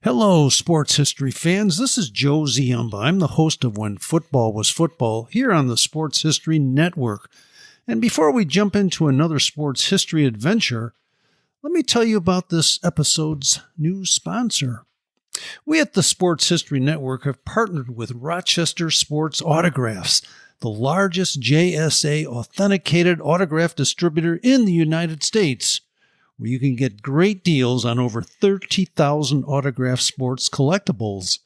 Hello, sports history fans. This is Joe Ziumba. I'm the host of When Football Was Football here on the Sports History Network. And before we jump into another sports history adventure, let me tell you about this episode's new sponsor. We at the Sports History Network have partnered with Rochester Sports Autographs, the largest JSA authenticated autograph distributor in the United States, where you can get great deals on over 30,000 autographed sports collectibles.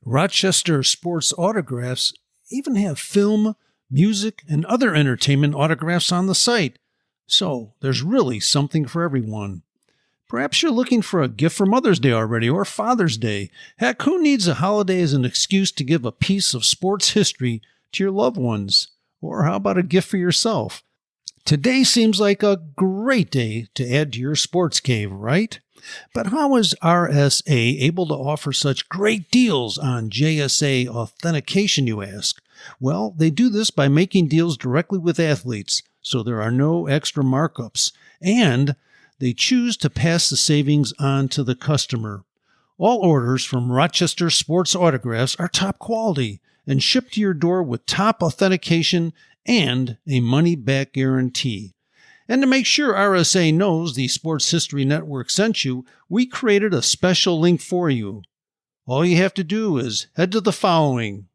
Rochester Sports Autographs even have film, music, and other entertainment autographs on the site, so there's really something for everyone. Perhaps you're looking for a gift for Mother's Day already, or Father's Day. Heck, who needs a holiday as an excuse to give a piece of sports history to your loved ones? Or how about a gift for yourself? Today seems like a great day to add to your sports cave, right? But how is RSA able to offer such great deals on JSA authentication, you ask? Well, they do this by making deals directly with athletes, so there are no extra markups, and they choose to pass the savings on to the customer. All orders from Rochester Sports Autographs are top quality and shipped to your door with top authentication and a money-back guarantee. And to make sure RSA knows the Sports History Network sent you, we created a special link for you. All you have to do is head to the following: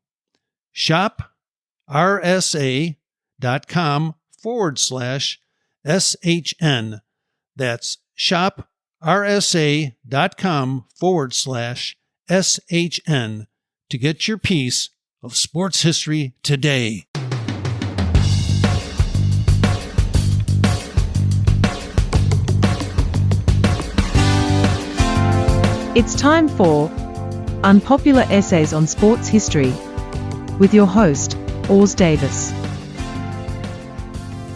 shoprsa.com/SHN. That's shoprsa.com/SHN to get your piece of sports history today. It's time for Unpopular Essays on Sports History with your host, Ors Davis.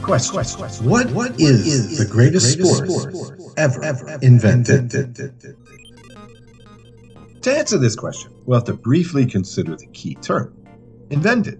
Question. What is the greatest sport ever invented? To answer this question, we'll have to briefly consider the key term, invented.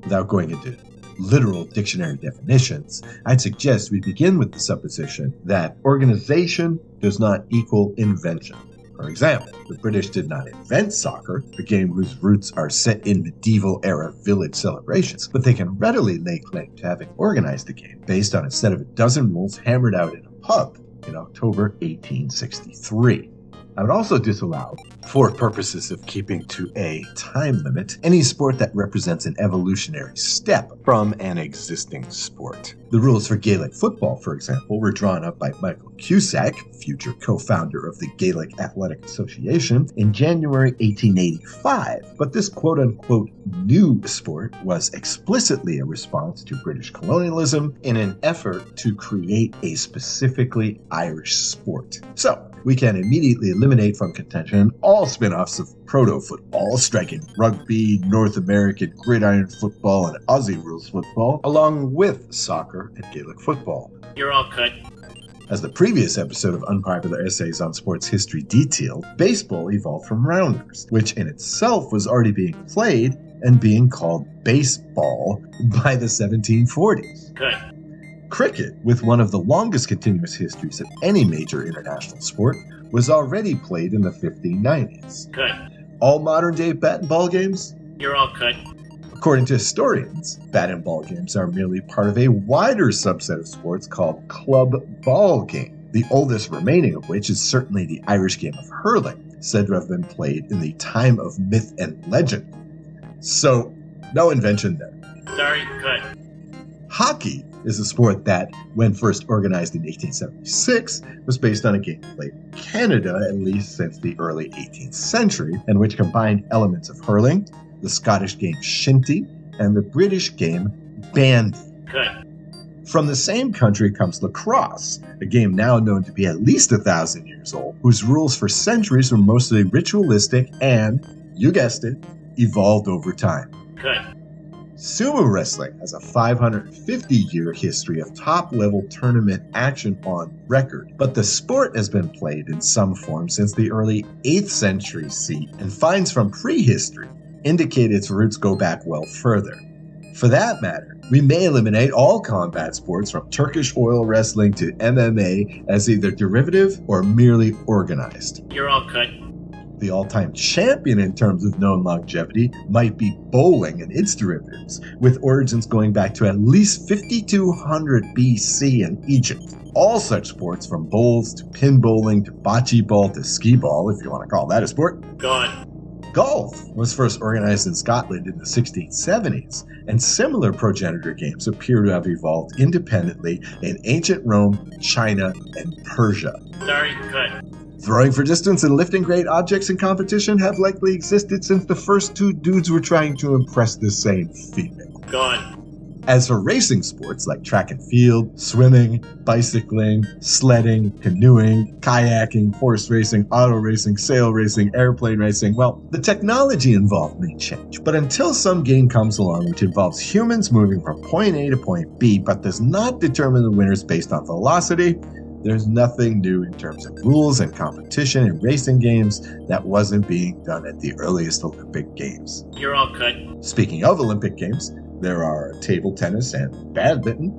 Without going into literal dictionary definitions, I'd suggest we begin with the supposition that organization does not equal invention. For example, the British did not invent soccer, a game whose roots are set in medieval-era village celebrations, but they can readily lay claim to having organized the game based on a set of a dozen rules hammered out in a pub in October 1863. I would also disallow, for purposes of keeping to a time limit, any sport that represents an evolutionary step from an existing sport. The rules for Gaelic football, for example, were drawn up by Michael Cusack, future co-founder of the Gaelic Athletic Association, in January 1885. But this quote-unquote new sport was explicitly a response to British colonialism in an effort to create a specifically Irish sport. So, we can immediately eliminate from contention all spin-offs of proto-football, striking rugby, North American gridiron football, and Aussie rules football, along with soccer and Gaelic football. You're all cut. As the previous episode of Unpopular Essays on Sports History detailed, baseball evolved from rounders, which in itself was already being played and being called baseball by the 1740s. Cut. Cricket, with one of the longest continuous histories of any major international sport, was already played in the 1590s. Cut. All modern-day bat and ball games? You're all cut. According to historians, bat and ball games are merely part of a wider subset of sports called club ball game, the oldest remaining of which is certainly the Irish game of hurling, said to have been played in the time of myth and legend. So, no invention there. Sorry, cut. Hockey is a sport that, when first organized in 1876, was based on a game played in Canada at least since the early 18th century, and which combined elements of hurling, the Scottish game shinty, and the British game bandy. Cut. From the same country comes lacrosse, a game now known to be at least 1,000 years old, whose rules for centuries were mostly ritualistic and, you guessed it, evolved over time. Cut. Sumo wrestling has a 550-year history of top-level tournament action on record, but the sport has been played in some form since the early 8th century CE, and finds from prehistory indicate its roots go back well further. For that matter, we may eliminate all combat sports from Turkish oil wrestling to MMA as either derivative or merely organized. You're all cut. The all-time champion in terms of known longevity might be bowling and its derivatives, with origins going back to at least 5200 BC in Egypt. All such sports, from bowls to pin bowling to bocce ball to skee ball, if you want to call that a sport. Gone. Golf was first organized in Scotland in the 1670s, and similar progenitor games appear to have evolved independently in ancient Rome, China, and Persia. Sorry, cut. Throwing for distance and lifting great objects in competition have likely existed since the first two dudes were trying to impress the same female. Gone. As for racing sports like track and field, swimming, bicycling, sledding, canoeing, kayaking, horse racing, auto racing, sail racing, airplane racing, well, the technology involved may change. But until some game comes along which involves humans moving from point A to point B but does not determine the winners based on velocity, there's nothing new in terms of rules and competition in racing games that wasn't being done at the earliest Olympic Games. You're all cut. Speaking of Olympic Games, there are table tennis and badminton.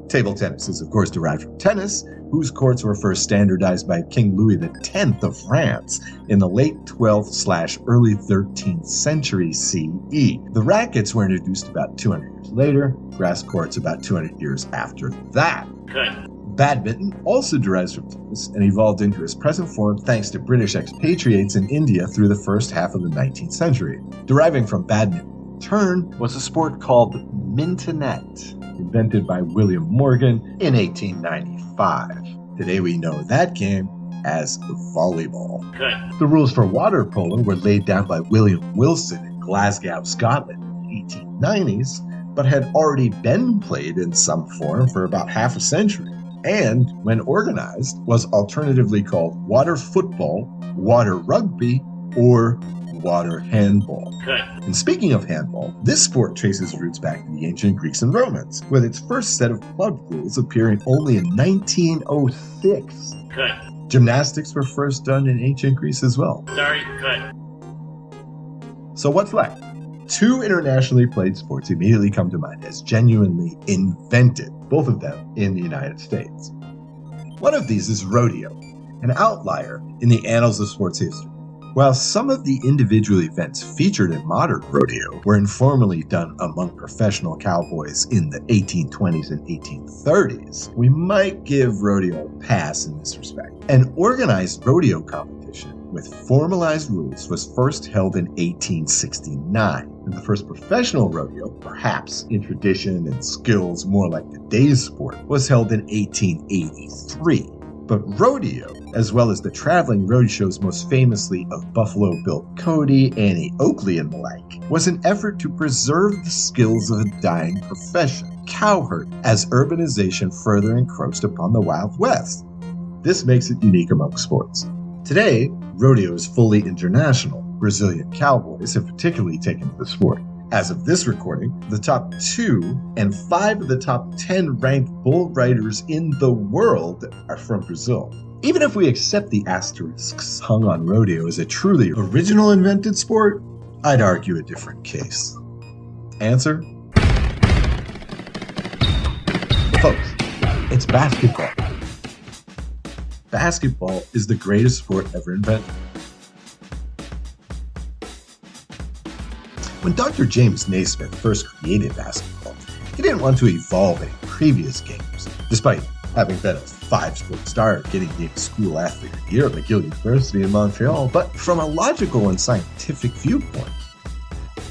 Table tennis is of course derived from tennis, whose courts were first standardized by King Louis X of France in the late 12th/early 13th century CE. The rackets were introduced about 200 years later, grass courts about 200 years after that. Cut. Badminton also derives from tennis and evolved into its present form thanks to British expatriates in India through the first half of the 19th century. Deriving from badminton in turn was a sport called mintonette, invented by William Morgan in 1895. Today we know that game as volleyball. Cut. The rules for water polo were laid down by William Wilson in Glasgow, Scotland in the 1890s, but had already been played in some form for about half a century, and, when organized, was alternatively called water football, water rugby, or water handball. Cut. And speaking of handball, this sport traces roots back to the ancient Greeks and Romans, with its first set of club rules appearing only in 1906. Cut. Gymnastics were first done in ancient Greece as well. Sorry, cut. So what's left? Two internationally played sports immediately come to mind as genuinely invented, both of them in the United States. One of these is rodeo, an outlier in the annals of sports history. While some of the individual events featured in modern rodeo were informally done among professional cowboys in the 1820s and 1830s, we might give rodeo a pass in this respect. An organized rodeo competition with formalized rules was first held in 1869, and the first professional rodeo, perhaps in tradition and skills more like today's sport, was held in 1883. But rodeo, as well as the traveling roadshows most famously of Buffalo Bill Cody, Annie Oakley, and the like, was an effort to preserve the skills of a dying profession, cowherd, as urbanization further encroached upon the Wild West. This makes it unique among sports. Today, rodeo is fully international. Brazilian cowboys have particularly taken to the sport. As of this recording, the top 2 and 5 of the top 10 ranked bull riders in the world are from Brazil. Even if we accept the asterisks hung on rodeo as a truly original invented sport, I'd argue a different case. Answer? Folks, it's basketball. Basketball is the greatest sport ever invented. When Dr. James Naismith first created basketball, he didn't want to evolve any previous games, despite having been a 5-sport star getting named School Athlete of the Year at McGill University in Montreal, but from a logical and scientific viewpoint.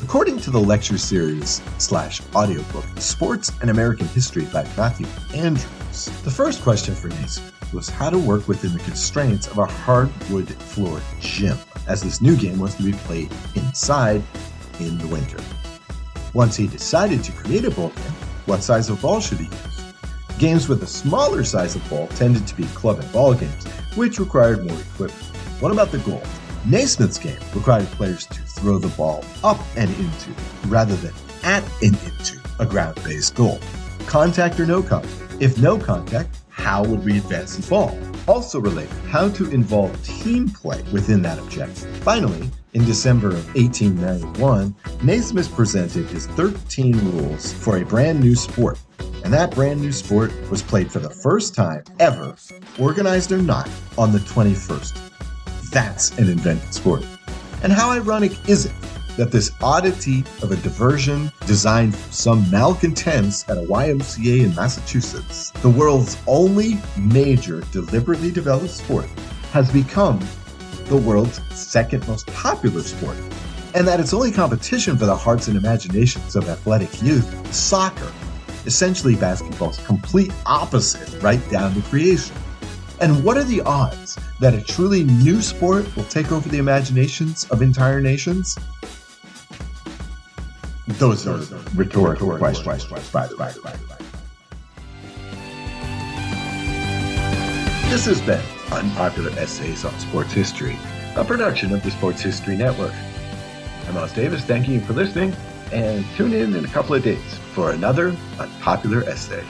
According to the lecture series / audiobook Sports and American History by Matthew Andrews, the first question for Naismith was how to work within the constraints of a hardwood floored gym, as this new game was to be played inside in the winter. Once he decided to create a ball game, what size of ball should he use? Games with a smaller size of ball tended to be club and ball games, which required more equipment. What about the goal? Naismith's game required players to throw the ball up and into, rather than at and into, a ground-based goal. Contact or no contact? If no contact, how would we advance the ball? Also related, how to involve team play within that objective. Finally, In December of 1891, Naismith presented his 13 rules for a brand new sport. And that brand new sport was played for the first time ever, organized or not, on the 21st. That's an invented sport. And how ironic is it that this oddity of a diversion designed for some malcontents at a YMCA in Massachusetts, the world's only major deliberately developed sport, has become the world's second most popular sport, and that its only competition for the hearts and imaginations of athletic youth, soccer, essentially basketball's complete opposite right down to creation. And what are the odds that a truly new sport will take over the imaginations of entire nations? Those are rhetorical questions, by the way. This has been Unpopular Essays on Sports History, a production of the Sports History Network. I'm Oz Davis, thanking you for listening, and tune in a couple of days for another Unpopular Essay.